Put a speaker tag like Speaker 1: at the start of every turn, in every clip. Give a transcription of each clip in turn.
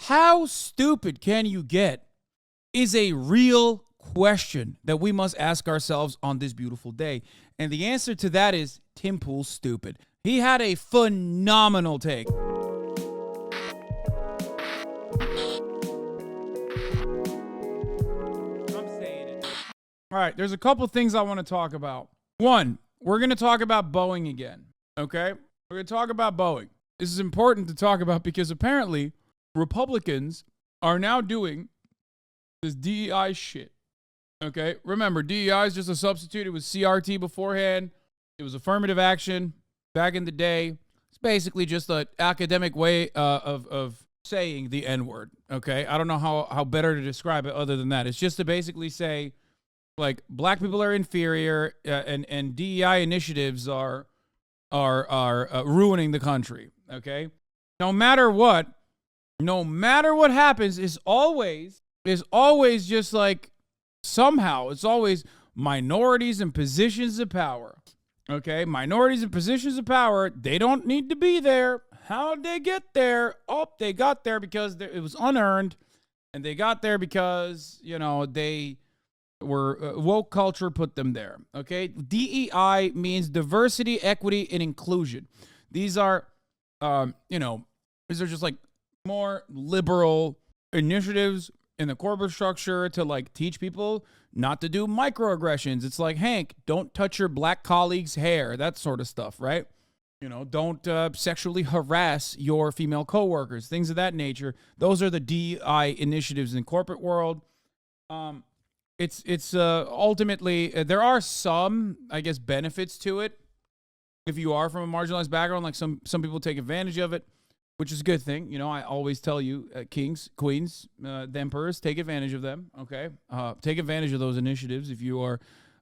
Speaker 1: How stupid can you get is a real question that we must ask ourselves on this beautiful day. And the answer to that is Tim Pool's stupid. He had a phenomenal take. All right, there's a couple things I want to talk about. One, we're going to talk about Boeing again, okay? We're going to talk about Boeing. This is important to talk about because apparently Republicans are now doing this DEI shit, okay? Remember, DEI is just a substitute. It was CRT beforehand. It was affirmative action back in the day. It's basically just an academic way of saying the N-word, okay? I don't know how better to describe it other than that. It's just to basically say, like, black people are inferior, and DEI initiatives are ruining the country. Okay, no matter what happens, is always just like somehow it's always minorities in positions of power. Okay, minorities in positions of power, they don't need to be there. How'd they get there? Oh, they got there because it was unearned, and they got there because they were woke culture put them there. Okay, DEI means diversity, equity, and inclusion. These are, these are just like more liberal initiatives in the corporate structure to like teach people not to do microaggressions. It's like, Hank, don't touch your black colleague's hair, that sort of stuff, right? Don't sexually harass your female coworkers, things of that nature. Those are the DEI initiatives in the corporate world. It's ultimately, there are some, I guess, benefits to it. If you are from a marginalized background, like some people take advantage of it, which is a good thing. I always tell you, kings, queens, the emperors, take advantage of them, okay? Take advantage of those initiatives if you are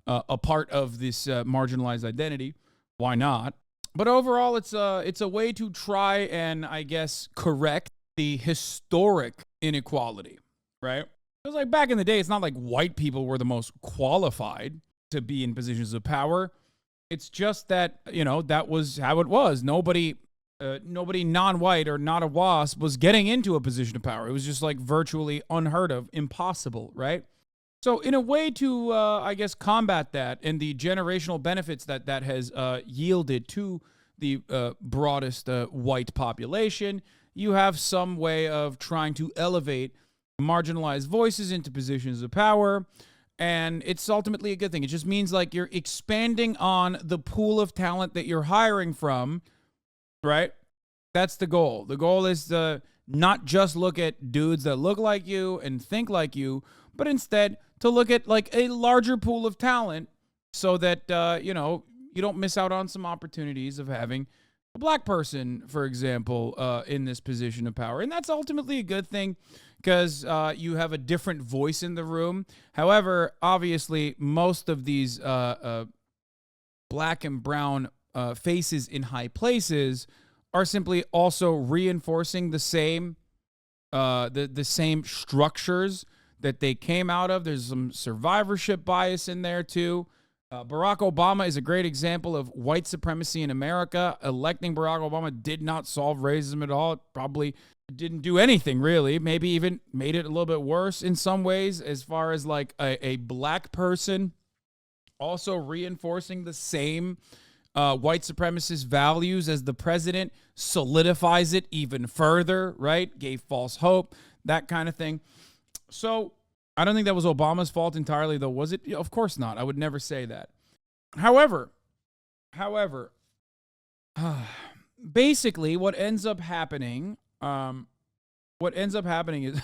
Speaker 1: a part of this marginalized identity. Why not? But overall, it's a way to try and, I guess, correct the historic inequality, right? Because like back in the day, it's not like white people were the most qualified to be in positions of power. It's just that, that was how it was. Nobody non-white or not a WASP was getting into a position of power. It was just like virtually unheard of, impossible, right? So in a way to, I guess, combat that and the generational benefits that has yielded to the broadest white population, you have some way of trying to elevate marginalized voices into positions of power, and it's ultimately a good thing. It just means like you're expanding on the pool of talent that you're hiring from, right? That's the goal. The goal is to not just look at dudes that look like you and think like you, but instead to look at like a larger pool of talent so that you don't miss out on some opportunities of having a black person, for example, in this position of power. And that's ultimately a good thing because you have a different voice in the room. However, obviously, most of these black and brown faces in high places are simply also reinforcing the same the same structures that they came out of. There's some survivorship bias in there too. Barack Obama is a great example of white supremacy in America. Electing Barack Obama did not solve racism at all. It probably didn't do anything really. Maybe even made it a little bit worse in some ways, as far as like a black person also reinforcing the same white supremacist values as the president solidifies it even further, right? Gave false hope, that kind of thing. So I don't think that was Obama's fault entirely, though, was it? Of course not. I would never say that. However, basically what ends up happening is,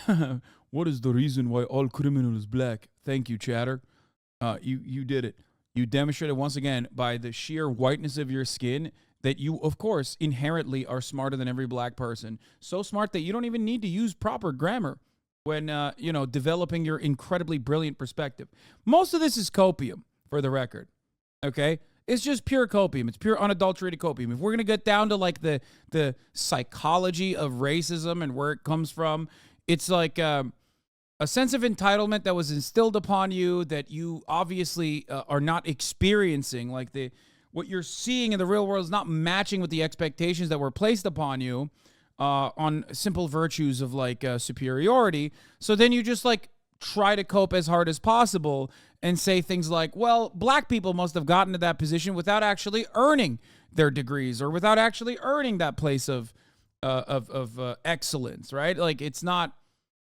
Speaker 1: what is the reason why all criminal is black? Thank you, chatter. You did it. You demonstrated once again by the sheer whiteness of your skin that you, of course, inherently are smarter than every black person. So smart that you don't even need to use proper grammar when, developing your incredibly brilliant perspective. Most of this is copium, for the record, okay? It's just pure copium. It's pure unadulterated copium. If we're going to get down to, like, the psychology of racism and where it comes from, it's like a sense of entitlement that was instilled upon you that you obviously are not experiencing. Like, what you're seeing in the real world is not matching with the expectations that were placed upon you. on simple virtues of like superiority. So then you just like try to cope as hard as possible and say things like, well, black people must have gotten to that position without actually earning their degrees or without actually earning that place of excellence, right? Like, it's not,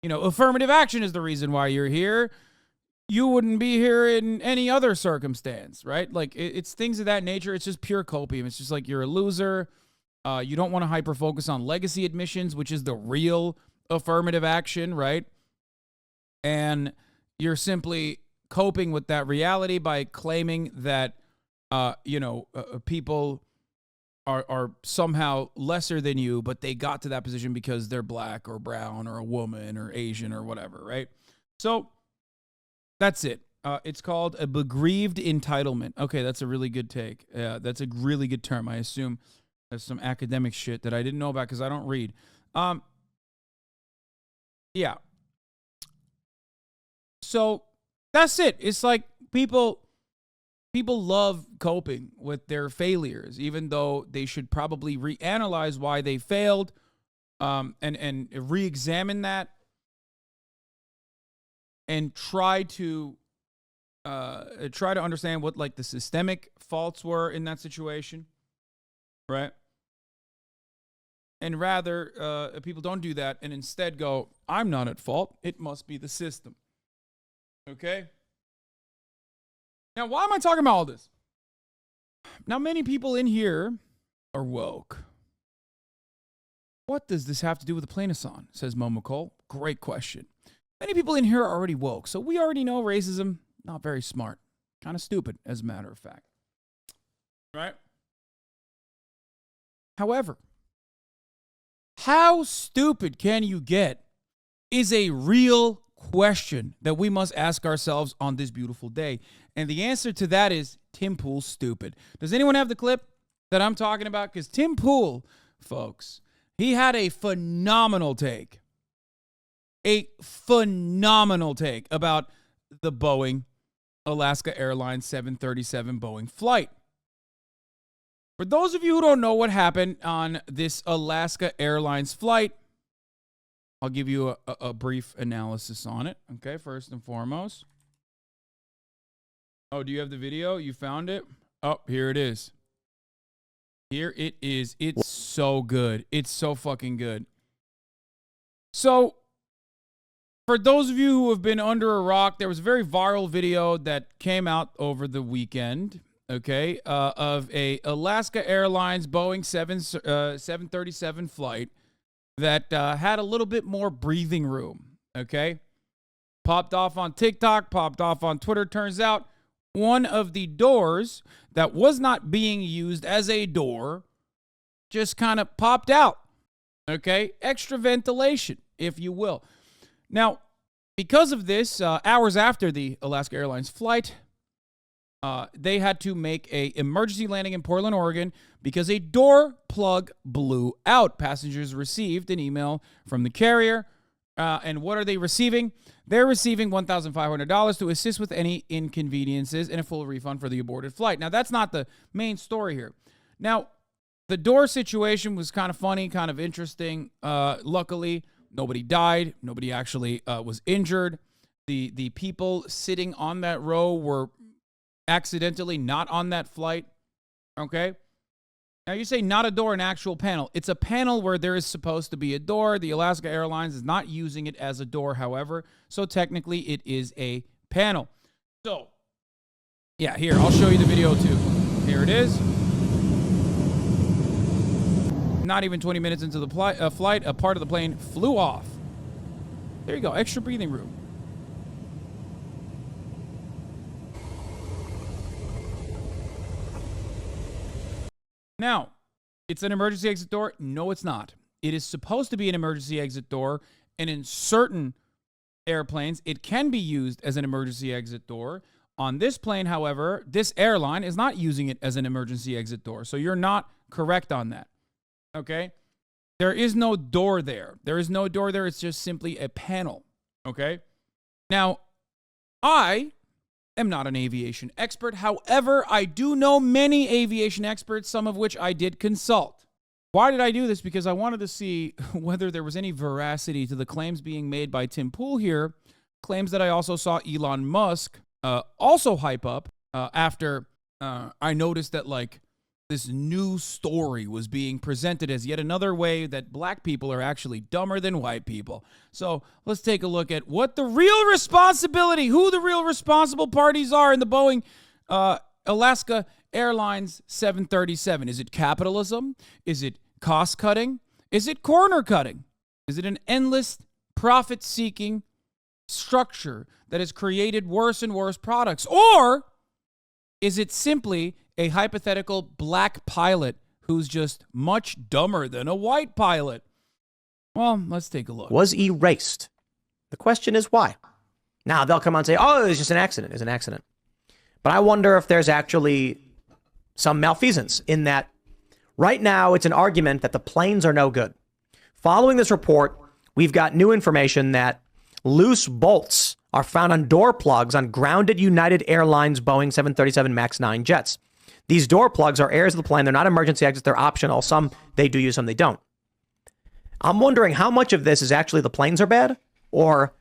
Speaker 1: affirmative action is the reason why you're here. You wouldn't be here in any other circumstance, right? Like, it's things of that nature. It's just pure copium. It's just like, you're a loser. You don't want to hyper focus on legacy admissions, which is the real affirmative action, right? And you're simply coping with that reality by claiming that, people are somehow lesser than you, but they got to that position because they're black or brown or a woman or Asian or whatever, right? So that's it. It's called a begrieved entitlement. Okay, that's a really good take. That's a really good term. I assume there's some academic shit that I didn't know about because I don't read. Yeah. So that's it. It's like people love coping with their failures, even though they should probably reanalyze why they failed, and re-examine that, and try to understand what like the systemic faults were in that situation, right? And rather, people don't do that and instead go, I'm not at fault. It must be the system. Okay? Now, why am I talking about all this? Now, many people in here are woke. What does this have to do with the plane Hasan? Says Momocole. Great question. Many people in here are already woke, so we already know racism, not very smart. Kind of stupid, as a matter of fact. Right? However, how stupid can you get is a real question that we must ask ourselves on this beautiful day. And the answer to that is Tim Pool's stupid. Does anyone have the clip that I'm talking about? Because Tim Pool, folks, he had a phenomenal take. A phenomenal take about the Boeing Alaska Airlines 737 Boeing flight. For those of you who don't know what happened on this Alaska Airlines flight, I'll give you a brief analysis on it. Okay, first and foremost. Oh, do you have the video? You found it? Oh, here it is. Here it is. It's so good. It's so fucking good. So, for those of you who have been under a rock, there was a very viral video that came out over the weekend, okay, of a Alaska Airlines Boeing 737 flight that had a little bit more breathing room, okay? Popped off on TikTok, popped off on Twitter. Turns out one of the doors that was not being used as a door just kind of popped out, okay? Extra ventilation, if you will. Now, because of this, hours after the Alaska Airlines flight, they had to make an emergency landing in Portland, Oregon, because a door plug blew out. Passengers received an email from the carrier. And what are they receiving? They're receiving $1,500 to assist with any inconveniences and a full refund for the aborted flight. Now, that's not the main story here. Now, the door situation was kind of funny, kind of interesting. Luckily, nobody died. Nobody actually was injured. The people sitting on that row were accidentally not on that flight. Okay? Now, you say not a door, an actual panel. It's a panel where there is supposed to be a door. The Alaska Airlines is not using it as a door, however. So, technically, it is a panel. So, yeah, here, I'll show you the video, too. Here it is. Not even 20 minutes into the flight, a part of the plane flew off. There you go, extra breathing room. Now, it's an emergency exit door. No, it's not. It is supposed to be an emergency exit door, and in certain airplanes, it can be used as an emergency exit door. On this plane, however, this airline is not using it as an emergency exit door, so you're not correct on that. Okay? There is no door there. There is no door there. It's just simply a panel. Okay? Now, I am not an aviation expert. However, I do know many aviation experts, some of which I did consult. Why did I do this? Because I wanted to see whether there was any veracity to the claims being made by Tim Pool here, claims that I also saw Elon Musk also hype up after I noticed that, like, this new story was being presented as yet another way that black people are actually dumber than white people. So let's take a look at what the real responsibility, who the real responsible parties are in the Boeing Alaska Airlines 737. Is it capitalism? Is it cost cutting? Is it corner cutting? Is it an endless profit-seeking structure that has created worse and worse products? Or is it simply a hypothetical black pilot who's just much dumber than a white pilot? Well, let's take a look.
Speaker 2: Was erased. The question is why? Now, they'll come on and say, oh, it's just an accident. It's an accident. But I wonder if there's actually some malfeasance in that right now it's an argument that the planes are no good. Following this report, we've got new information that loose bolts are found on door plugs on grounded United Airlines Boeing 737 MAX 9 jets. These door plugs are areas of the plane. They're not emergency exits. They're optional. Some they do use, some they don't. I'm wondering how much of this is actually the planes are bad, or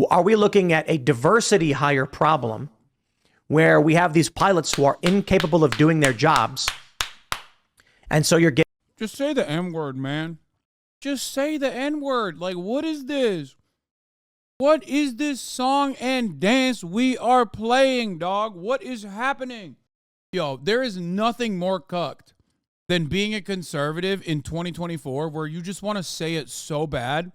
Speaker 2: are we looking at a diversity hire problem where we have these pilots who are incapable of doing their jobs, and so you're getting...
Speaker 1: Just say the N-word, man. Just say the N-word. Like, what is this? What is this song and dance we are playing, dog? What is happening? Yo, there is nothing more cucked than being a conservative in 2024 where you just want to say it so bad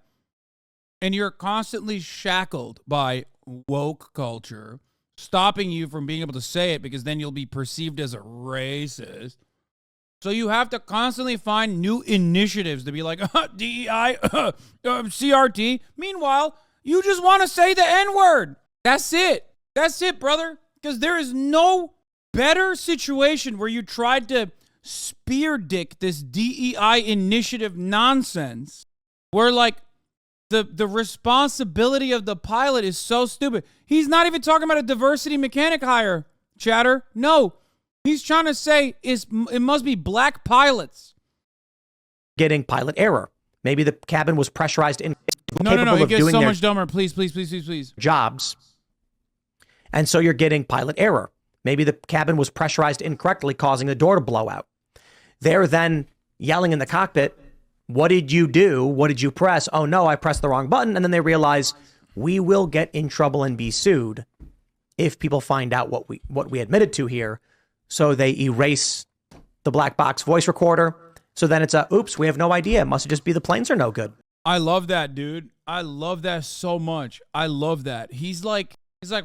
Speaker 1: and you're constantly shackled by woke culture, stopping you from being able to say it because then you'll be perceived as a racist. So you have to constantly find new initiatives to be like, DEI, CRT. Meanwhile, you just want to say the N-word. That's it. That's it, brother. Because there is no better situation where you tried to spear dick this DEI initiative nonsense where, like, the responsibility of the pilot is so stupid. He's not even talking about a diversity mechanic hire, chatter. No, he's trying to say it must be black pilots.
Speaker 2: Getting pilot error. Maybe the cabin was pressurized in.
Speaker 1: No, it gets so much dumber. Please.
Speaker 2: Jobs. And so you're getting pilot error. Maybe the cabin was pressurized incorrectly, causing the door to blow out. They're then yelling in the cockpit, what did you do? What did you press? Oh, no, I pressed the wrong button. And then they realize we will get in trouble and be sued if people find out what we admitted to here. So they erase the black box voice recorder. So then it's oops, we have no idea. It must just be the planes are no good.
Speaker 1: I love that, dude. I love that so much. I love that. He's like,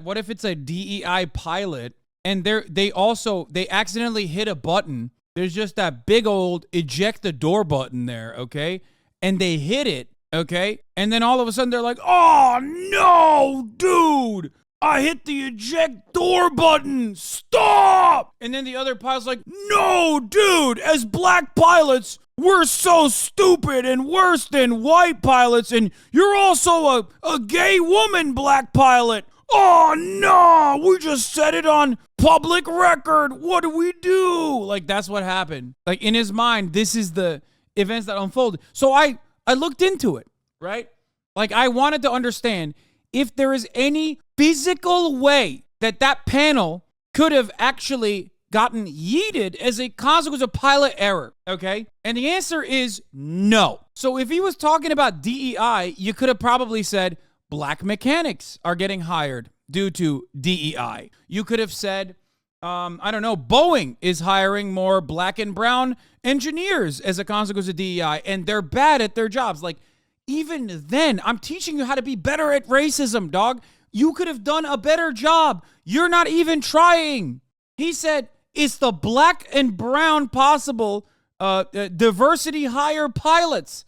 Speaker 1: what if it's a DEI pilot and they accidentally hit a button? There's just that big old eject the door button there, okay? And they hit it, okay? And then all of a sudden they're like, oh no, dude, I hit the eject door button. Stop! And then the other pilot's like, no, dude, as black pilots, we're so stupid and worse than white pilots, and you're also a gay woman, black pilot. Oh, no, we just said it on public record. What do we do? Like, that's what happened. Like, in his mind, this is the events that unfolded. So I looked into it, right? Like, I wanted to understand if there is any physical way that panel could have actually gotten yeeted as a consequence of pilot error, okay? And the answer is no. So if he was talking about DEI, you could have probably said black mechanics are getting hired due to DEI. You could have said, I don't know, Boeing is hiring more black and brown engineers as a consequence of DEI, and they're bad at their jobs. Like, even then, I'm teaching you how to be better at racism, dog. You could have done a better job. You're not even trying. He said, it's the black and brown possible diversity hire pilots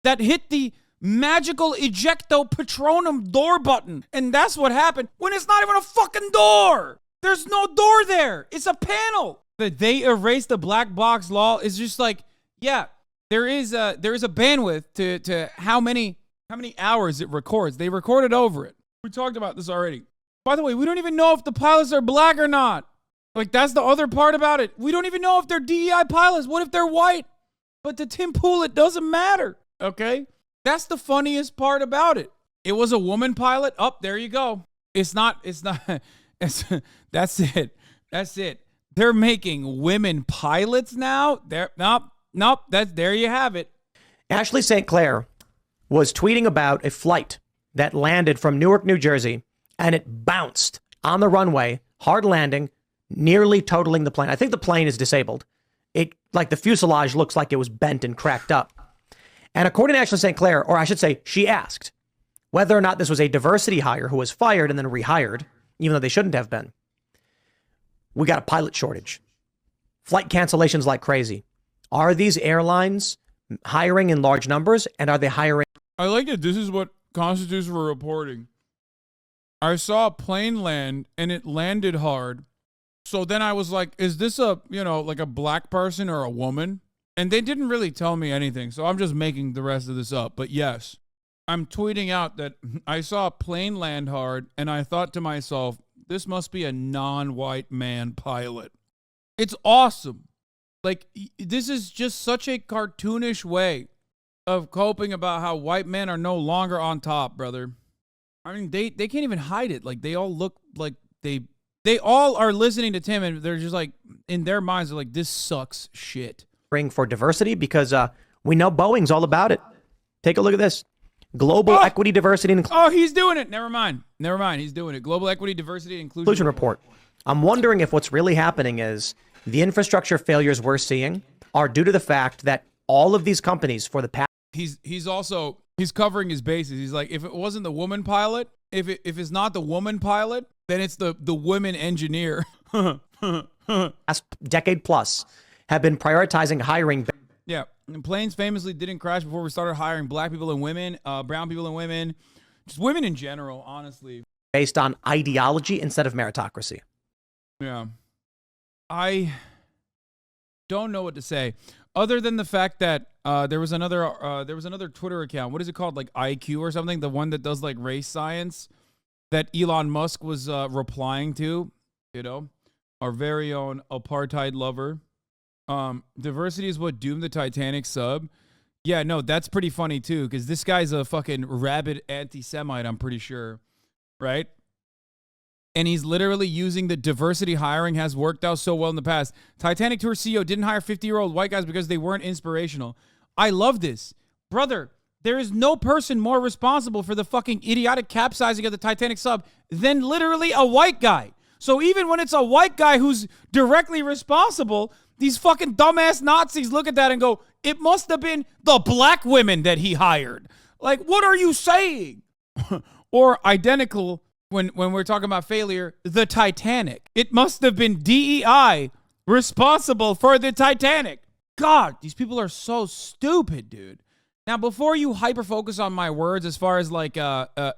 Speaker 1: that hit the magical ejecto patronum door button. And that's what happened when it's not even a fucking door. There's no door there. It's a panel. That they erased the black box law is just like, yeah, there is a bandwidth to how many hours it records. They recorded over it. We talked about this already. By the way, we don't even know if the pilots are black or not. Like, that's the other part about it. We don't even know if they're DEI pilots. What if they're white? But to Tim Pool, it doesn't matter. Okay? That's the funniest part about it. It was a woman pilot. Up there you go. It's not, that's it. That's it. They're making women pilots now. Nope. There you have it.
Speaker 2: Ashley St. Clair was tweeting about a flight that landed from Newark, New Jersey, and it bounced on the runway, hard landing, nearly totaling the plane. I think the plane is disabled. It, like, the fuselage looks like it was bent and cracked up. And according to Ashley St. Clair, or I should say, she asked whether or not this was a diversity hire who was fired and then rehired, even though they shouldn't have been. We got a pilot shortage. Flight cancellations like crazy. Are these airlines hiring in large numbers, and are they hiring?
Speaker 1: I like it. This is what constitutes for reporting. I saw a plane land and it landed hard. So then I was like, is this like a black person or a woman? And they didn't really tell me anything. So I'm just making the rest of this up. But yes, I'm tweeting out that I saw a plane land hard and I thought to myself, this must be a non-white man pilot. It's awesome. Like, this is just such a cartoonish way of coping about how white men are no longer on top, brother. I mean, they can't even hide it. Like, they all look like they all are listening to Tim, and they're just like, in their minds, they're like, this sucks shit.
Speaker 2: For diversity, because we know Boeing's all about it. Take a look at this. Global equity, diversity, and inclusion.
Speaker 1: Oh, he's doing it. Never mind. He's doing it. Global equity, diversity, and inclusion
Speaker 2: report. I'm wondering if what's really happening is the infrastructure failures we're seeing are due to the fact that all of these companies for the past.
Speaker 1: He's covering his bases. He's like, if it wasn't the woman pilot, if it's not the woman pilot, then it's the women engineer.
Speaker 2: Last decade plus have been prioritizing hiring.
Speaker 1: Yeah, and planes famously didn't crash before we started hiring black people and women, brown people and women, just women in general, honestly.
Speaker 2: Based on ideology instead of meritocracy.
Speaker 1: Yeah. I don't know what to say other than the fact that there was another Twitter account. What is it called? Like IQ or something? The one that does like race science that Elon Musk was replying to, our very own apartheid lover. Diversity is what doomed the Titanic sub. Yeah, no, that's pretty funny too, because this guy's a fucking rabid anti-Semite, I'm pretty sure. Right? And he's literally using the diversity hiring has worked out so well in the past. Titanic Tour CEO didn't hire 50-year-old white guys because they weren't inspirational. I love this. Brother, there is no person more responsible for the fucking idiotic capsizing of the Titanic sub than literally a white guy. So even when it's a white guy who's directly responsible, these fucking dumbass Nazis look at that and go, it must have been the black women that he hired. Like, what are you saying? Or identical, when we're talking about failure, the Titanic. It must have been DEI responsible for the Titanic. God, these people are so stupid, dude. Now, before you hyper-focus on my words as far as, like,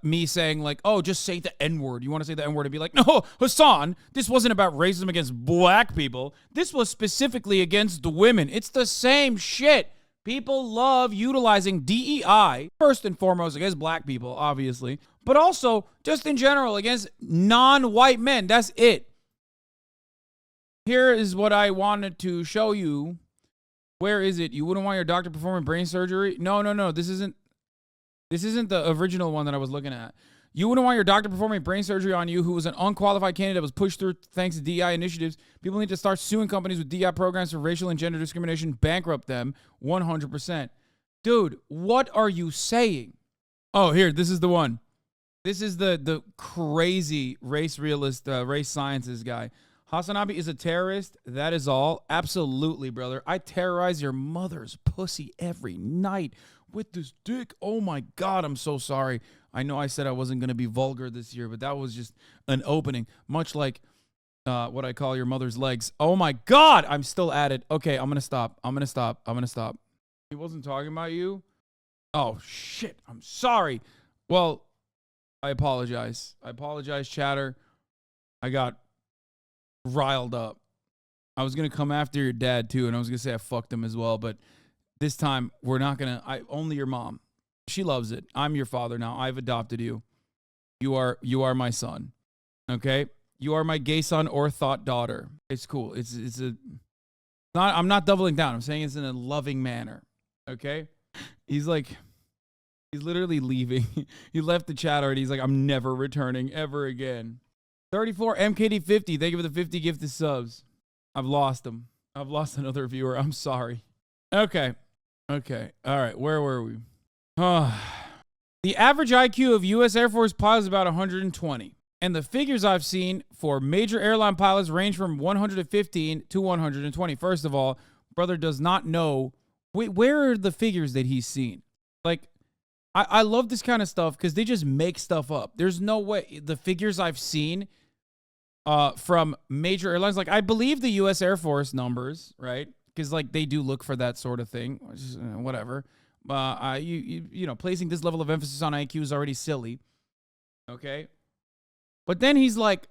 Speaker 1: me saying, like, oh, just say the N-word. You want to say the N-word and be like, no, Hasan, this wasn't about racism against black people. This was specifically against the women. It's the same shit. People love utilizing DEI, first and foremost, against black people, obviously, but also, just in general, against non-white men. That's it. Here is what I wanted to show you. Where is it? You wouldn't want your doctor performing brain surgery? No. This isn't the original one that I was looking at. You wouldn't want your doctor performing brain surgery on you who was an unqualified candidate that was pushed through thanks to DEI initiatives. People need to start suing companies with DEI programs for racial and gender discrimination, bankrupt them 100%. Dude, what are you saying? Oh, here, this is the one. This is the crazy race realist, race sciences guy. Hasanabi is a terrorist. That is all. Absolutely, brother. I terrorize your mother's pussy every night with this dick. Oh, my God. I'm so sorry. I know I said I wasn't going to be vulgar this year, but that was just an opening, much like what I call your mother's legs. Oh, my God. I'm still at it. Okay, I'm going to stop. He wasn't talking about you? Oh, shit. I'm sorry. Well, I apologize. Chatter. I got riled up. I was going to come after your dad too, and I was going to say I fucked him as well, but this time we're not going to. Only your mom. She loves it. I'm your father now. I've adopted you. You are my son. Okay? You are my gay son or thought daughter. It's cool. It's I'm not doubling down. I'm saying it's in a loving manner. Okay? He's literally leaving. He left the chat already. He's like, I'm never returning ever again. 34 MKD50. Thank you for the 50 gifted subs. I've lost him. I've lost another viewer. I'm sorry. Okay. All right. Where were we? The average IQ of U.S. Air Force pilots is about 120. And the figures I've seen for major airline pilots range from 115 to 120. First of all, brother does not know. Wait, where are the figures that he's seen? Like, I love this kind of stuff because they just make stuff up. There's no way. The figures I've seen from major airlines, like I believe the U.S. Air Force numbers, right? Because like they do look for that sort of thing. Which is, whatever. You know, placing this level of emphasis on IQ is already silly. Okay. But then he's like,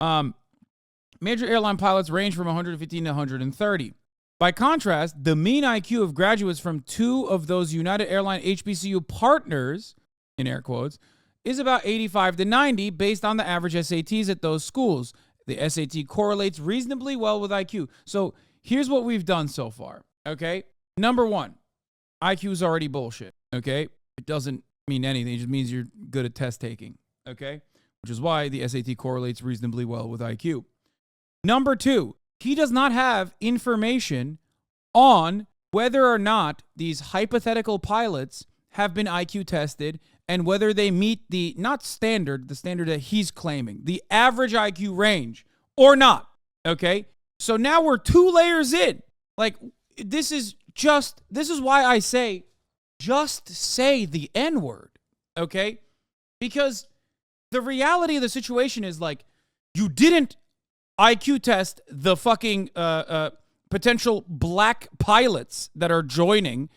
Speaker 1: major airline pilots range from 115 to 130. By contrast, the mean IQ of graduates from 2 of those United Airline HBCU partners, in air quotes, is about 85 to 90 based on the average SATs at those schools. The SAT correlates reasonably well with IQ. So here's what we've done so far, okay? Number 1, IQ is already bullshit, okay? It doesn't mean anything. It just means you're good at test taking, okay? Which is why the SAT correlates reasonably well with IQ. Number 2, he does not have information on whether or not these hypothetical pilots have been IQ tested and whether they meet the standard that he's claiming, the average IQ range or not. Okay? So now we're 2 layers in. Like, this is why I say, just say the N-word. Okay? Because the reality of the situation is like, you didn't IQ test the fucking potential black pilots that are joining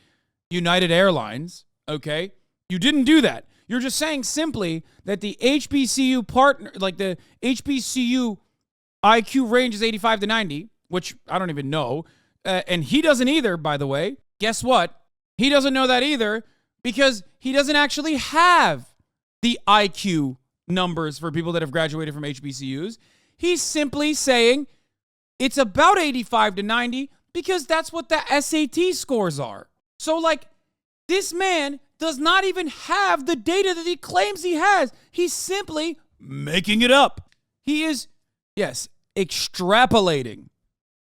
Speaker 1: United Airlines, okay? You didn't do that. You're just saying simply that the HBCU partner, like the HBCU IQ range is 85 to 90, which I don't even know. And he doesn't either, by the way. Guess what? He doesn't know that either because he doesn't actually have the IQ numbers for people that have graduated from HBCUs. He's simply saying it's about 85 to 90 because that's what the SAT scores are. So, like, this man does not even have the data that he claims he has. He's simply making it up. He is, yes, extrapolating.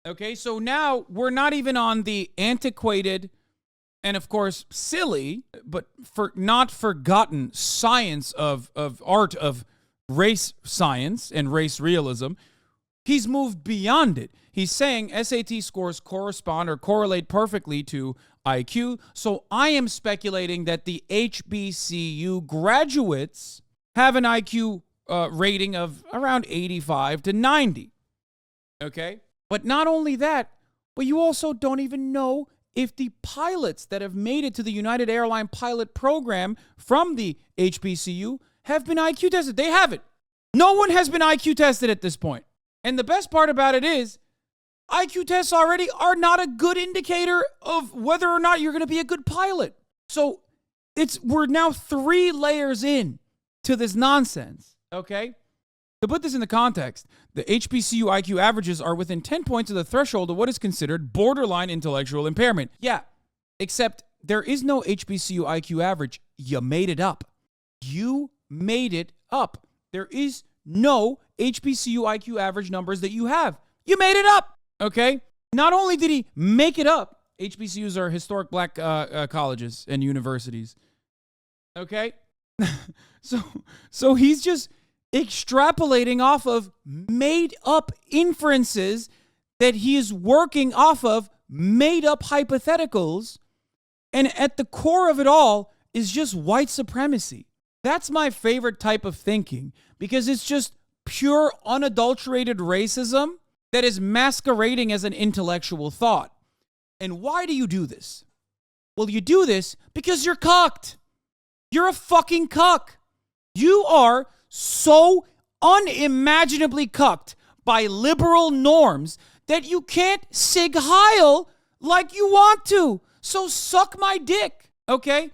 Speaker 1: Okay, so now we're not even on the antiquated and, of course, silly, but not forgotten science of art of race science and race realism. He's moved beyond it. He's saying SAT scores correspond or correlate perfectly to IQ. So I am speculating that the HBCU graduates have an IQ rating of around 85 to 90. Okay? But not only that, but you also don't even know if the pilots that have made it to the United Airline pilot program from the HBCU have been IQ tested. They haven't. No one has been IQ tested at this point. And the best part about it is IQ tests already are not a good indicator of whether or not you're going to be a good pilot. So we're now 3 layers in to this nonsense, okay? To put this into context, the HBCU IQ averages are within 10 points of the threshold of what is considered borderline intellectual impairment. Yeah, except there is no HBCU IQ average. You made it up. You made it up. There is no HBCU IQ average numbers that you have. You made it up, okay? Not only did he make it up, HBCUs are historic black colleges and universities, okay? So he's just extrapolating off of made-up inferences that he is working off of made-up hypotheticals, and at the core of it all is just white supremacy. That's my favorite type of thinking because it's just pure, unadulterated racism that is masquerading as an intellectual thought. And why do you do this? Well, you do this because you're cucked. You're a fucking cuck. You are so unimaginably cucked by liberal norms that you can't sig heil like you want to. So suck my dick, okay?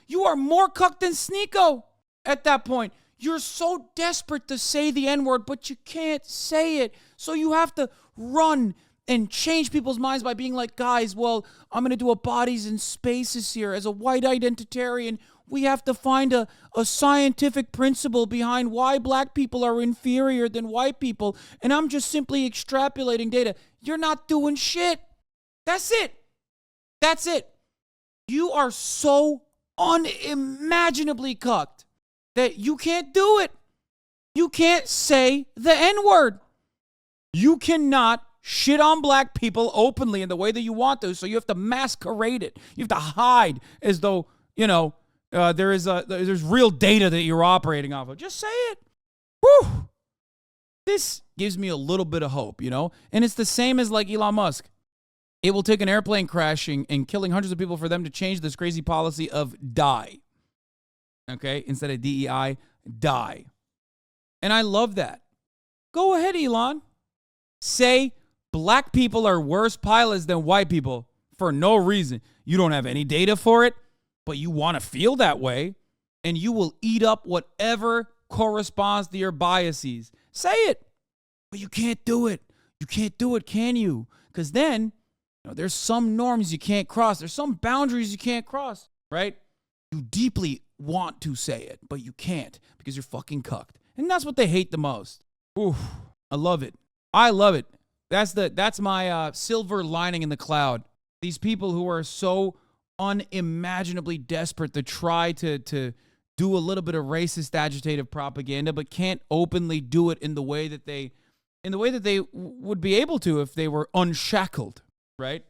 Speaker 1: You are more cucked than Sneeko at that point. You're so desperate to say the N-word, but you can't say it. So you have to run and change people's minds by being like, guys, well, I'm going to do a bodies and spaces here. As a white identitarian, we have to find a scientific principle behind why black people are inferior than white people. And I'm just simply extrapolating data. You're not doing shit. That's it. That's it. You are so unimaginably cucked that you can't do it. You can't say the N-word. You cannot shit on black people openly in the way that you want to, so you have to masquerade it. You have to hide as though, there's real data that you're operating off of. Just say it. Whew. This gives me a little bit of hope, And it's the same as like Elon Musk. It will take an airplane crashing and killing hundreds of people for them to change this crazy policy of die. Okay? Instead of DEI, die. And I love that. Go ahead, Elon. Say black people are worse pilots than white people for no reason. You don't have any data for it, but you want to feel that way, and you will eat up whatever corresponds to your biases. Say it. But you can't do it. You can't do it, can you? Because then, there's some norms you can't cross. There's some boundaries you can't cross, right? You deeply want to say it, but you can't because you're fucking cucked. And that's what they hate the most. Ooh, I love it. I love it. That's my silver lining in the cloud. These people who are so unimaginably desperate to try to do a little bit of racist agitative propaganda, but can't openly do it in the way that they would be able to if they were unshackled, right?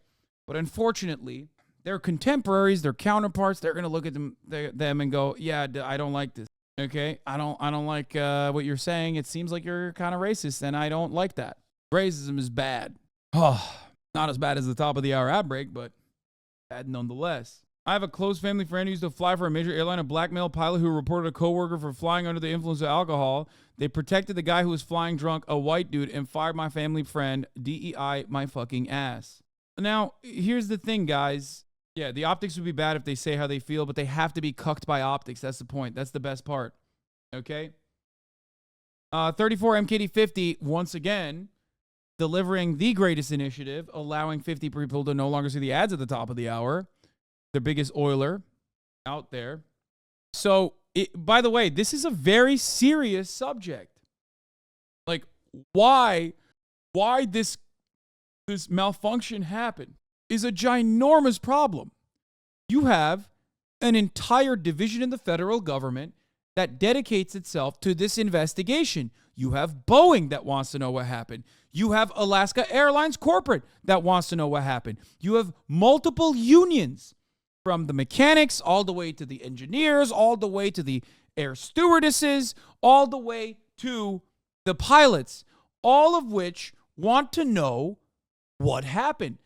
Speaker 1: But unfortunately, their contemporaries, their counterparts, they're gonna look at them and go, "Yeah, I don't like this. Okay, I don't like what you're saying. It seems like you're kind of racist, and I don't like that. Racism is bad. Oh, not as bad as the top of the hour ad break, but bad nonetheless." I have a close family friend who used to fly for a major airline, a black male pilot who reported a coworker for flying under the influence of alcohol. They protected the guy who was flying drunk, a white dude, and fired my family friend. DEI my fucking ass. Now, here's the thing, guys. Yeah, the optics would be bad if they say how they feel, but they have to be cucked by optics. That's the point. That's the best part. Okay? 34 MKD50, once again, delivering the greatest initiative, allowing 50 people to no longer see the ads at the top of the hour. Their biggest oiler out there. So, by the way, this is a very serious subject. Like, why this malfunction happened is a ginormous problem. You have an entire division in the federal government that dedicates itself to this investigation. You have Boeing that wants to know what happened. You have Alaska Airlines Corporate that wants to know what happened. You have multiple unions, from the mechanics all the way to the engineers, all the way to the air stewardesses, all the way to the pilots, all of which want to know what happened.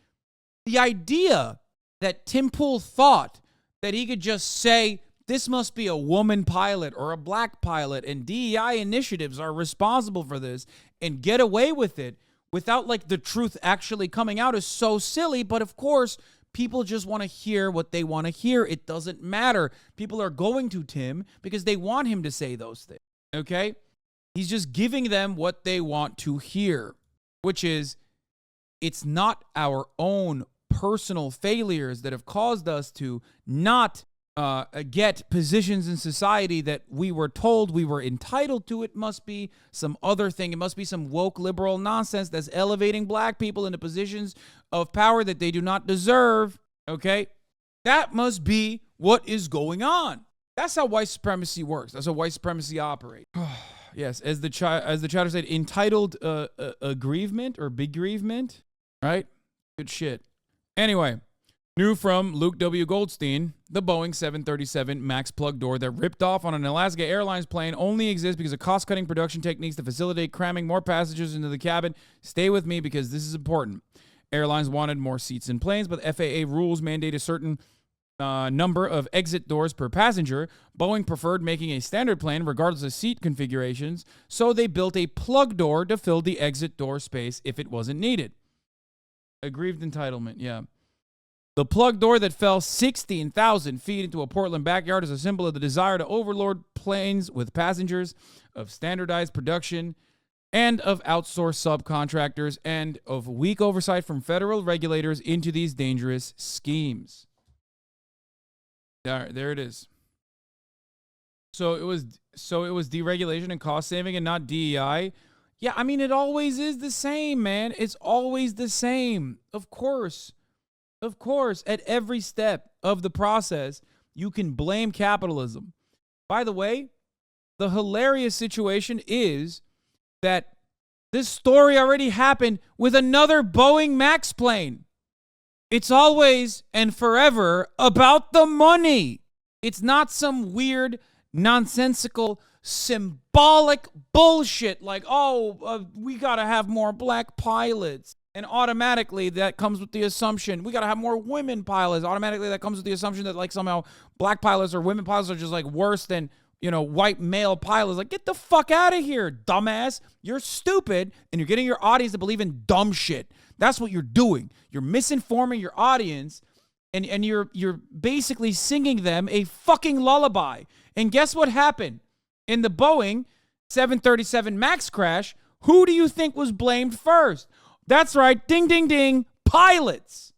Speaker 1: The idea that Tim Pool thought that he could just say, this must be a woman pilot or a black pilot, and DEI initiatives are responsible for this, and get away with it without like the truth actually coming out is so silly. But of course, people just want to hear what they want to hear. It doesn't matter. People are going to Tim because they want him to say those things, okay? He's just giving them what they want to hear, which is, it's not our own personal failures that have caused us to not get positions in society that we were told we were entitled to. It must be some other thing. It must be some woke liberal nonsense that's elevating black people into positions of power that they do not deserve. Okay? That must be what is going on. That's how white supremacy works. That's how white supremacy operates. Yes, as the chatter said, entitled aggrievement or bereavement, right? Good shit. Anyway, new from Luke W. Goldstein, the Boeing 737 MAX plug door that ripped off on an Alaska Airlines plane only exists because of cost-cutting production techniques to facilitate cramming more passengers into the cabin. Stay with me because this is important. Airlines wanted more seats in planes, but FAA rules mandate a certain number of exit doors per passenger. Boeing preferred making a standard plane regardless of seat configurations, so they built a plug door to fill the exit door space if it wasn't needed. Aggrieved entitlement, yeah. The plug door that fell 16,000 feet into a Portland backyard is a symbol of the desire to overload planes with passengers of standardized production. and of outsourced subcontractors, and of weak oversight from federal regulators into these dangerous schemes. There it is. So it was deregulation and cost saving and not DEI. Yeah, I mean, it always is the same, man. It's always the same. Of course, at every step of the process, you can blame capitalism. By the way, the hilarious situation is that this story already happened with another Boeing Max plane. It's always and forever about the money. It's not some weird, nonsensical, symbolic bullshit like, we got to have more black pilots. And automatically that comes with the assumption we got to have more women pilots. Automatically that comes with the assumption that like somehow black pilots or women pilots are just like worse than, white male pilots. Like, get the fuck out of here, dumbass. You're stupid and you're getting your audience to believe in dumb shit. That's what you're doing. You're misinforming your audience and you're basically singing them a fucking lullaby. And guess what happened? In the Boeing 737 MAX crash, who do you think was blamed first? That's right, ding, ding, ding, pilots.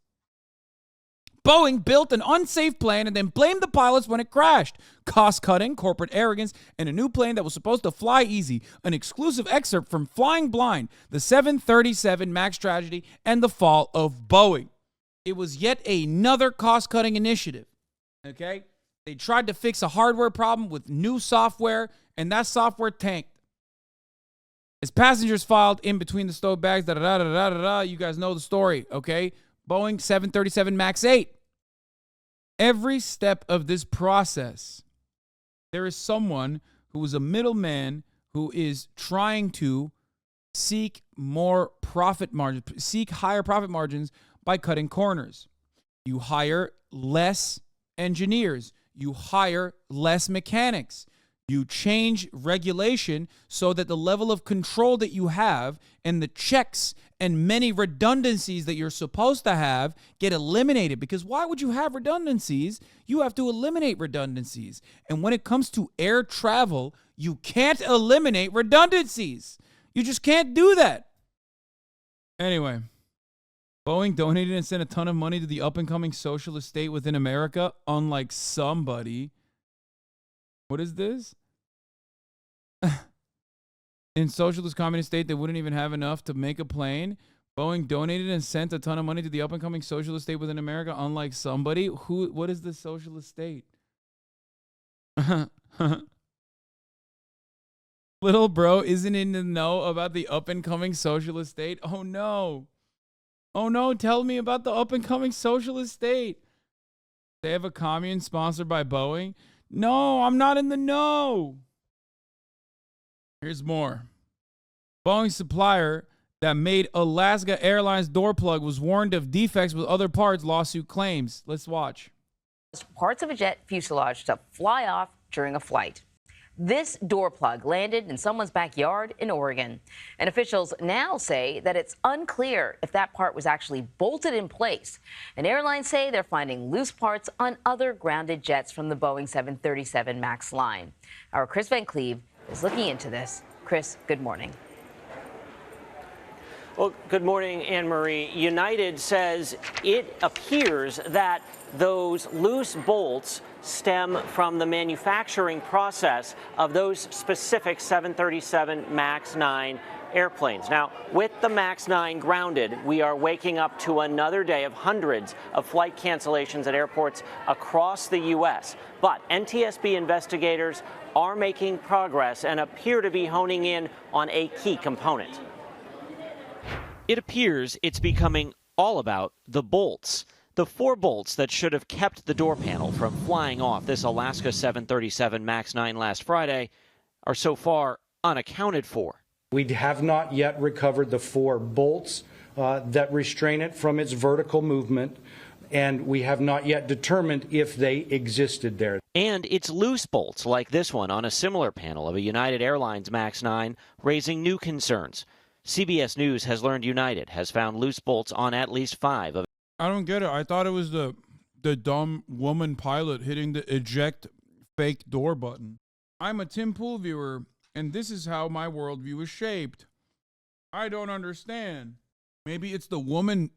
Speaker 1: Boeing built an unsafe plane and then blamed the pilots when it crashed. Cost-cutting, corporate arrogance, and a new plane that was supposed to fly easy. An exclusive excerpt from Flying Blind, the 737 MAX tragedy, and the fall of Boeing. It was yet another cost-cutting initiative, okay? They tried to fix a hardware problem with new software, and that software tanked. As passengers filed in between the stowed bags, you guys know the story, okay? Boeing 737 MAX 8. Every step of this process, there is someone who is a middleman who is trying to seek more profit margins, seek higher profit margins by cutting corners. You hire less engineers. You hire less mechanics. You change regulation so that the level of control that you have and the checks and many redundancies that you're supposed to have get eliminated. Because why would you have redundancies? You have to eliminate redundancies. And when it comes to air travel, you can't eliminate redundancies. You just can't do that. Anyway, Boeing donated and sent a ton of money to the up-and-coming socialist state within America, unlike somebody. What is this? In socialist communist state, they wouldn't even have enough to make a plane. Boeing donated and sent a ton of money to the up-and-coming socialist state within America, unlike somebody. What is the socialist state? Little bro isn't in the know about the up-and-coming socialist state. Oh, no. Oh, no. Tell me about the up-and-coming socialist state. They have a commune sponsored by Boeing. No, I'm not in the know. Here's more. Boeing supplier that made Alaska Airlines door plug was warned of defects with other parts, lawsuit claims. Let's watch.
Speaker 3: Parts of a jet fuselage to fly off during a flight. This door plug landed in someone's backyard in Oregon. And officials now say that it's unclear if that part was actually bolted in place. And airlines say they're finding loose parts on other grounded jets from the Boeing 737 MAX line. Our Chris Van Cleve is looking into this. Chris, good morning.
Speaker 4: Well, good morning, Anne-Marie. United says it appears that those loose bolts stem from the manufacturing process of those specific 737 MAX 9 airplanes. Now, with the MAX 9 grounded, we are waking up to another day of hundreds of flight cancellations at airports across the U.S. But NTSB investigators are making progress and appear to be honing in on a key component. It appears it's becoming all about the bolts. The 4 bolts that should have kept the door panel from flying off this Alaska 737 MAX 9 last Friday are so far unaccounted for.
Speaker 5: We have not yet recovered the 4 bolts that restrain it from its vertical movement, and we have not yet determined if they existed there.
Speaker 4: And it's loose bolts like this one on a similar panel of a United Airlines MAX 9 raising new concerns. CBS News has learned United has found loose bolts on at least 5 of.
Speaker 1: I don't get it. I thought it was the dumb woman pilot hitting the eject fake door button. I'm a Tim Pool viewer, and this is how my worldview is shaped. I don't understand. Maybe it's the woman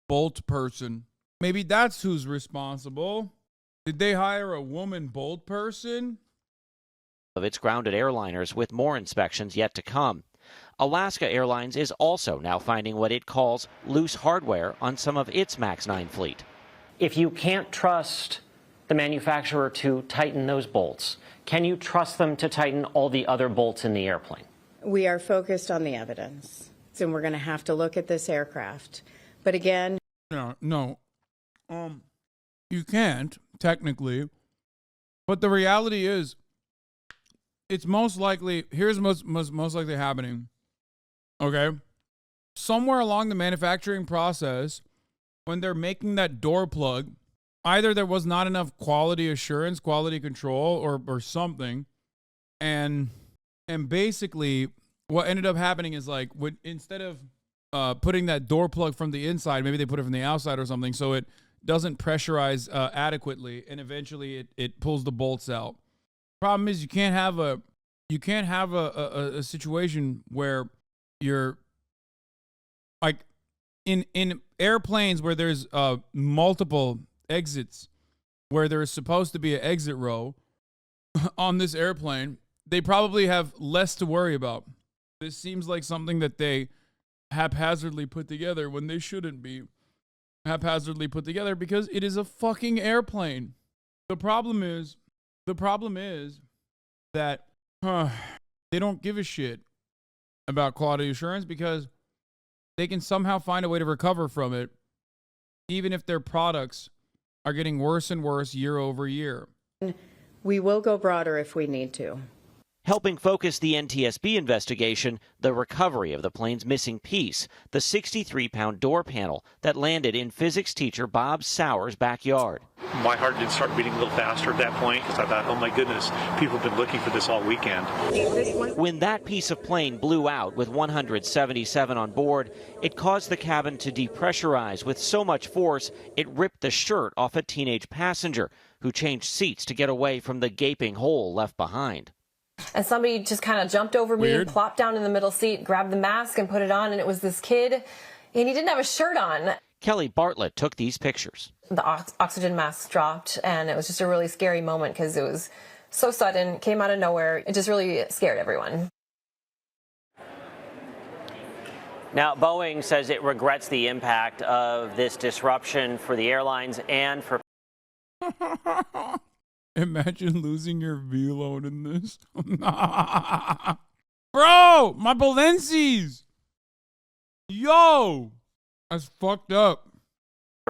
Speaker 1: bolt person. Maybe that's who's responsible. Did they hire a woman bolt person?
Speaker 6: Of its grounded airliners, with more inspections yet to come. Alaska Airlines is also now finding what it calls loose hardware on some of its MAX 9 fleet.
Speaker 4: If you can't trust the manufacturer to tighten those bolts, can you trust them to tighten all the other bolts in the airplane?
Speaker 7: We are focused on the evidence, and we're going to have to look at this aircraft. But again,
Speaker 1: no. You can't technically, but the reality is, it's most likely. Here's most likely happening. Okay, somewhere along the manufacturing process, when they're making that door plug, either there was not enough quality assurance, quality control, or something, and basically what ended up happening is like instead of putting that door plug from the inside, maybe they put it from the outside or something, so it doesn't pressurize adequately, and eventually it pulls the bolts out. Problem is, you can't have a situation where you're like in airplanes where there's multiple exits, where there's supposed to be an exit row on this airplane. They probably have less to worry about. This seems like something that they haphazardly put together when they shouldn't be haphazardly put together, because it is a fucking airplane. The problem is that they don't give a shit about quality assurance, because they can somehow find a way to recover from it, even if their products are getting worse and worse year over year.
Speaker 7: we will go broader if we need to.
Speaker 6: Helping focus the NTSB investigation, the recovery of the plane's missing piece, the 63-pound door panel that landed in physics teacher Bob Sauer's backyard.
Speaker 8: My heart did start beating a little faster at that point, because I thought, oh my goodness, people have been looking for this all weekend.
Speaker 6: When that piece of plane blew out with 177 on board, it caused the cabin to depressurize with so much force it ripped the shirt off a teenage passenger who changed seats to get away from the gaping hole left behind.
Speaker 9: And somebody just kind of jumped over me, plopped down in the middle seat, grabbed the mask and put it on, and it was this kid, and he didn't have a shirt on.
Speaker 6: Kelly Bartlett took these pictures.
Speaker 9: The oxygen mask dropped, and it was just a really scary moment because it was so sudden, came out of nowhere. It just really scared everyone.
Speaker 4: Now, Boeing says it regrets the impact of this disruption for the airlines and for
Speaker 1: Imagine losing your V-load in this. Bro, my Balencis. Yo, that's fucked up.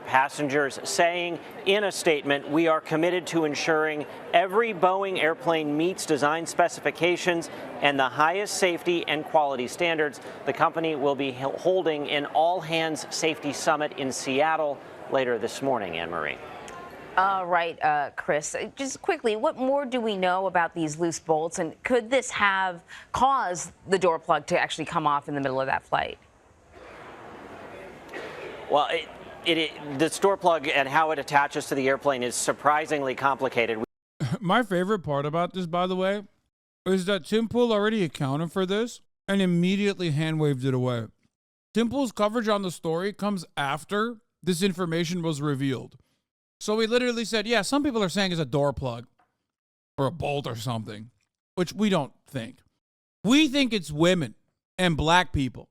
Speaker 4: passengers, saying in a statement, "We are committed to ensuring every Boeing airplane meets design specifications and the highest safety and quality standards." The company will be holding an all-hands safety summit in Seattle later this morning, Anne-Marie.
Speaker 3: All right, Chris, just quickly, what more do we know about these loose bolts, and could this have caused the door plug to actually come off in the middle of that flight?
Speaker 4: Well, this door plug and how it attaches to the airplane is surprisingly complicated.
Speaker 1: My favorite part about this, by the way, is that Tim Pool already accounted for this and immediately hand-waved it away. Tim Pool's coverage on the story comes after this information was revealed. So he literally said, yeah, some people are saying it's a door plug or a bolt or something, which we don't think. We think it's women and black people.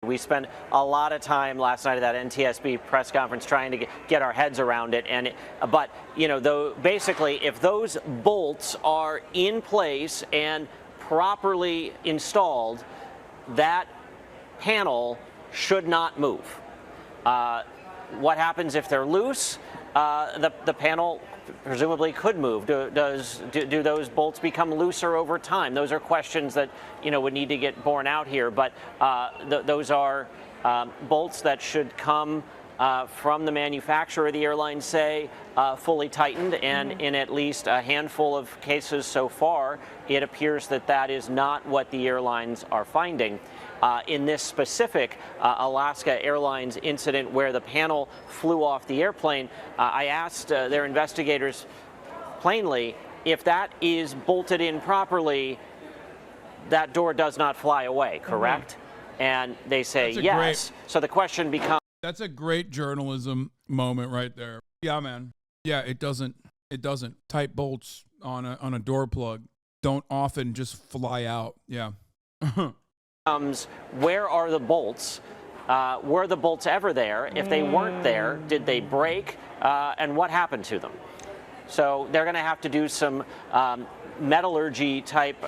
Speaker 4: We spent a lot of time last night at that NTSB press conference trying to get our heads around it. But, you know, though, basically, if those bolts are in place and properly installed, that panel should not move. What happens if they're loose? The panel presumably could move. Do those bolts become looser over time? Those are questions that, you know, would need to get borne out here. But those are bolts that should come from the manufacturer, the airlines say, fully tightened. And in at least a handful of cases so far, it appears that that is not what the airlines are finding. In this specific Alaska Airlines incident where the panel flew off the airplane, I asked their investigators plainly, if that is bolted in properly, that door does not fly away, correct? And they say yes. So the question becomes.
Speaker 1: That's a great journalism moment right there. Yeah, man. Yeah, it doesn't. Tight bolts on a door plug don't often just fly out. Yeah.
Speaker 4: Where are the bolts? Were the bolts ever there? If they weren't there, did they break? And what happened to them? So they're going to have to do some metallurgy type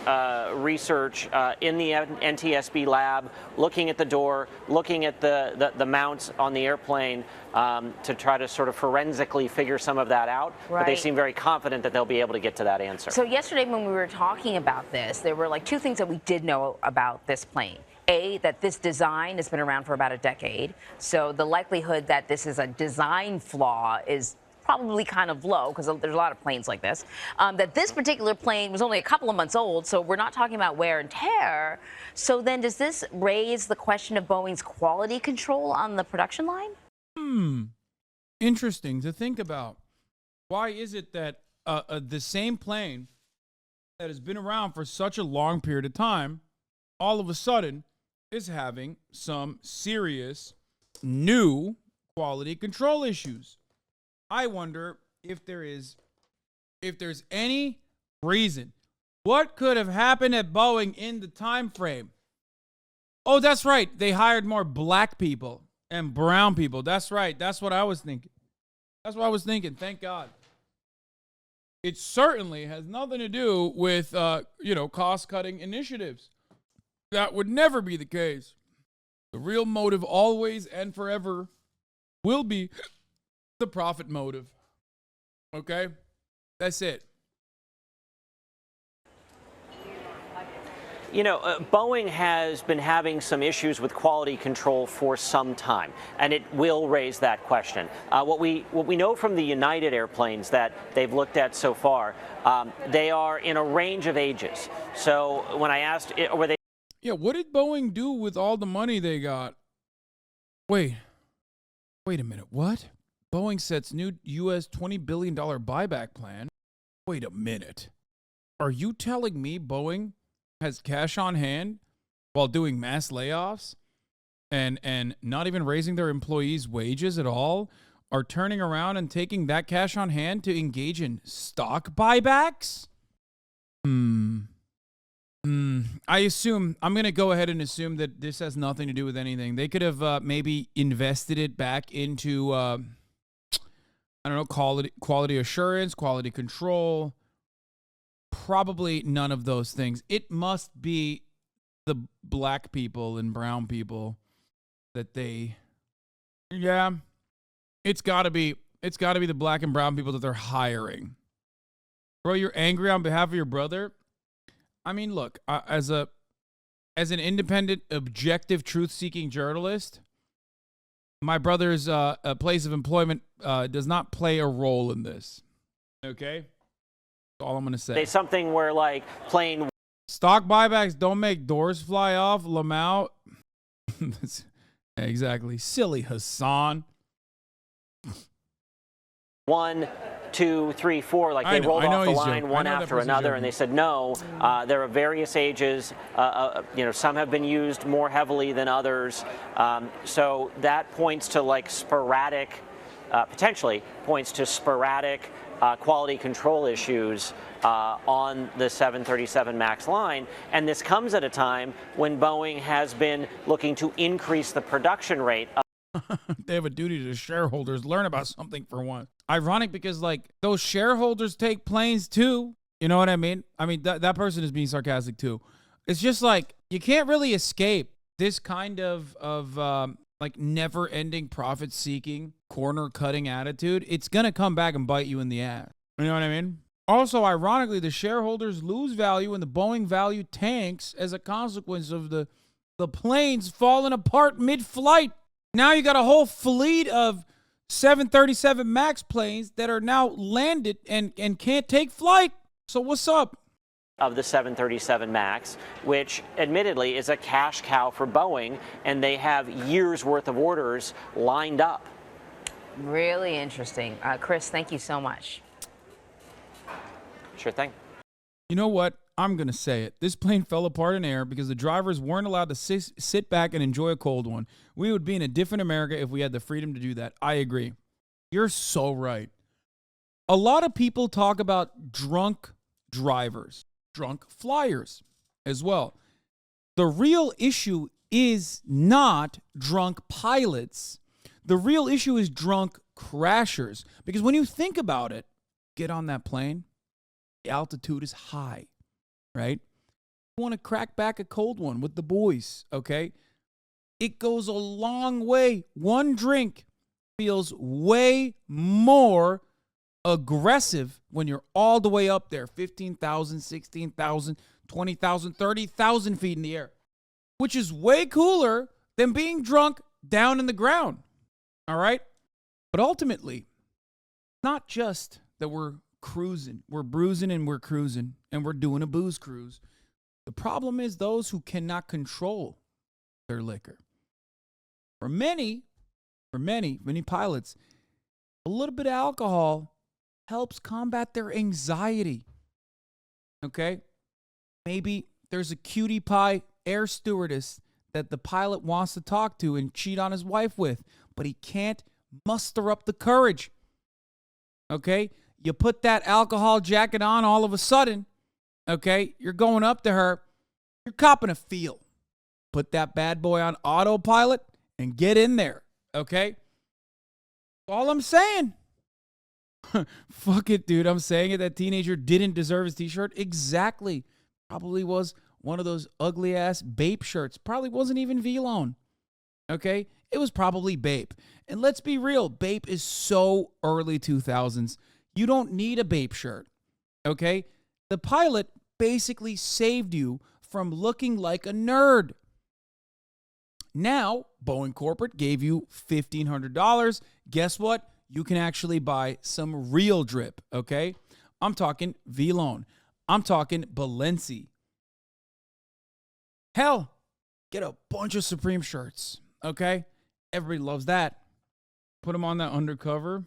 Speaker 4: research in the NTSB lab, looking at the door, looking at the mounts on the airplane to try to sort of forensically figure some of that out.
Speaker 3: Right.
Speaker 4: But they seem very confident that they'll be able to get to that answer.
Speaker 3: So yesterday when we were talking about this, there were like two things that we did know about this plane. A, that this design has been around for about a decade. So the likelihood that this is a design flaw is probably kind of low because there's a lot of planes like this. That this particular plane was only a couple of months old, so we're not talking about wear and tear. So then does this raise the question of Boeing's quality control on the production line?
Speaker 1: Interesting to think about. Why is it that the same plane that has been around for such a long period of time, all of a sudden is having some serious new quality control issues? I wonder if there's any reason. What could have happened at Boeing in the time frame? Oh, that's right. They hired more black people and brown people. That's right. That's what I was thinking. Thank God. It certainly has nothing to do with cost-cutting initiatives. That would never be the case. The real motive always and forever will be the profit motive. Okay? That's it.
Speaker 4: You know, Boeing has been having some issues with quality control for some time, and it will raise that question. What we know from the United airplanes that they've looked at so far, they are in a range of ages. So when I asked, were they?
Speaker 1: Yeah, what did Boeing do with all the money they got? Wait a minute. What? Boeing sets new U.S. $20 billion buyback plan. Wait a minute. Are you telling me Boeing has cash on hand while doing mass layoffs and not even raising their employees' wages at all, are turning around and taking that cash on hand to engage in stock buybacks? I'm going to go ahead and assume that this has nothing to do with anything. They could have maybe invested it back into, quality assurance, quality control. Probably none of those things. It must be the black people and brown people that it's got to be the black and brown people that they're hiring. Bro, you're angry on behalf of your brother? I mean, look, as an independent, objective, truth-seeking journalist, my brother's place of employment does not play a role in this. Okay? That's all I'm going to say.
Speaker 4: They something where, like, plain
Speaker 1: stock buybacks don't make doors fly off, Lamau. Exactly. Silly Hasan.
Speaker 4: 1, 2, 3, 4, like they rolled off the line one after another, and they said no. There are various ages. Some have been used more heavily than others. So that points to like sporadic, potentially points to sporadic quality control issues on the 737 MAX line. And this comes at a time when Boeing has been looking to increase the production rate.
Speaker 1: They have a duty to shareholders. Learn about something for once. Ironic because, like, those shareholders take planes too. You know what I mean? I mean, that person is being sarcastic too. It's just like, you can't really escape this kind of never-ending profit-seeking, corner-cutting attitude. It's going to come back and bite you in the ass. You know what I mean? Also, ironically, the shareholders lose value and the Boeing value tanks as a consequence of the planes falling apart mid-flight. Now you got a whole fleet of 737 MAX planes that are now landed and can't take flight. So what's up?
Speaker 4: Of the 737 MAX, which admittedly is a cash cow for Boeing, and they have years worth of orders lined up.
Speaker 3: Really interesting. Chris, thank you so much.
Speaker 4: Sure thing.
Speaker 1: You know what? I'm going to say it. This plane fell apart in air because the drivers weren't allowed to sit back and enjoy a cold one. We would be in a different America if we had the freedom to do that. I agree. You're so right. A lot of people talk about drunk drivers, drunk flyers as well. The real issue is not drunk pilots. The real issue is drunk crashers. Because when you think about it, get on that plane, the altitude is high, right? You want to crack back a cold one with the boys, okay? It goes a long way. One drink feels way more aggressive when you're all the way up there, 15,000, 16,000, 20,000, 30,000 feet in the air, which is way cooler than being drunk down in the ground, all right? But ultimately, not just that we're cruising, we're bruising and we're cruising and we're doing a booze cruise. The problem is those who cannot control their liquor. For many pilots, a little bit of alcohol helps combat their anxiety. Okay? Maybe there's a cutie pie air stewardess that the pilot wants to talk to and cheat on his wife with, but he can't muster up the courage. Okay? You put that alcohol jacket on all of a sudden, okay? You're going up to her. You're copping a feel. Put that bad boy on autopilot and get in there, okay? All I'm saying. Fuck it, dude. I'm saying it. That teenager didn't deserve his t-shirt. Exactly. Probably was one of those ugly-ass Bape shirts. Probably wasn't even V-Lone, okay? It was probably Bape. And let's be real. Bape is so early 2000s. You don't need a Bape shirt, okay? The pilot basically saved you from looking like a nerd. Now, Boeing Corporate gave you $1,500. Guess what? You can actually buy some real drip, okay? I'm talking V-Lone. I'm talking Balenci. Hell, get a bunch of Supreme shirts, okay? Everybody loves that. Put them on that undercover.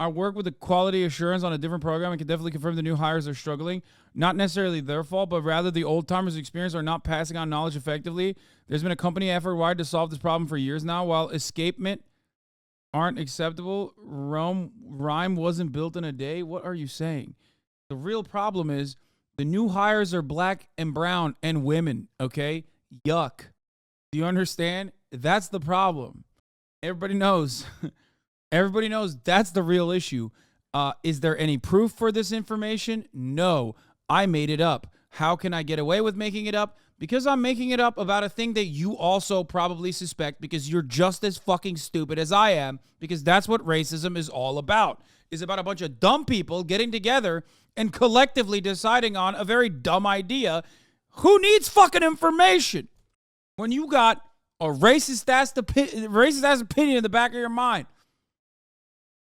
Speaker 1: I work with the quality assurance on a different program and can definitely confirm the new hires are struggling. Not necessarily their fault, but rather the old-timers' experience are not passing on knowledge effectively. There's been a company effort wide to solve this problem for years now. While escapement aren't acceptable, rhyme wasn't built in a day. What are you saying? The real problem is the new hires are black and brown and women, okay? Yuck. Do you understand? That's the problem. Everybody knows. Everybody knows that's the real issue. Is there any proof for this information? No. I made it up. How can I get away with making it up? Because I'm making it up about a thing that you also probably suspect because you're just as fucking stupid as I am, because that's what racism is all about. It's about a bunch of dumb people getting together and collectively deciding on a very dumb idea. Who needs fucking information when you got a racist-ass opinion in the back of your mind?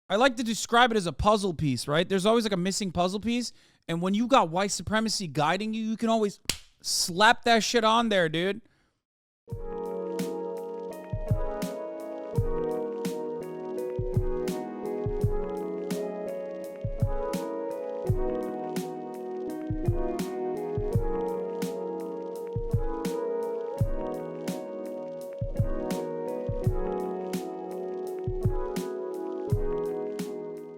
Speaker 1: I like to describe it as a puzzle piece, right? There's always like a missing puzzle piece. And when you got white supremacy guiding you, you can always slap that shit on there, dude.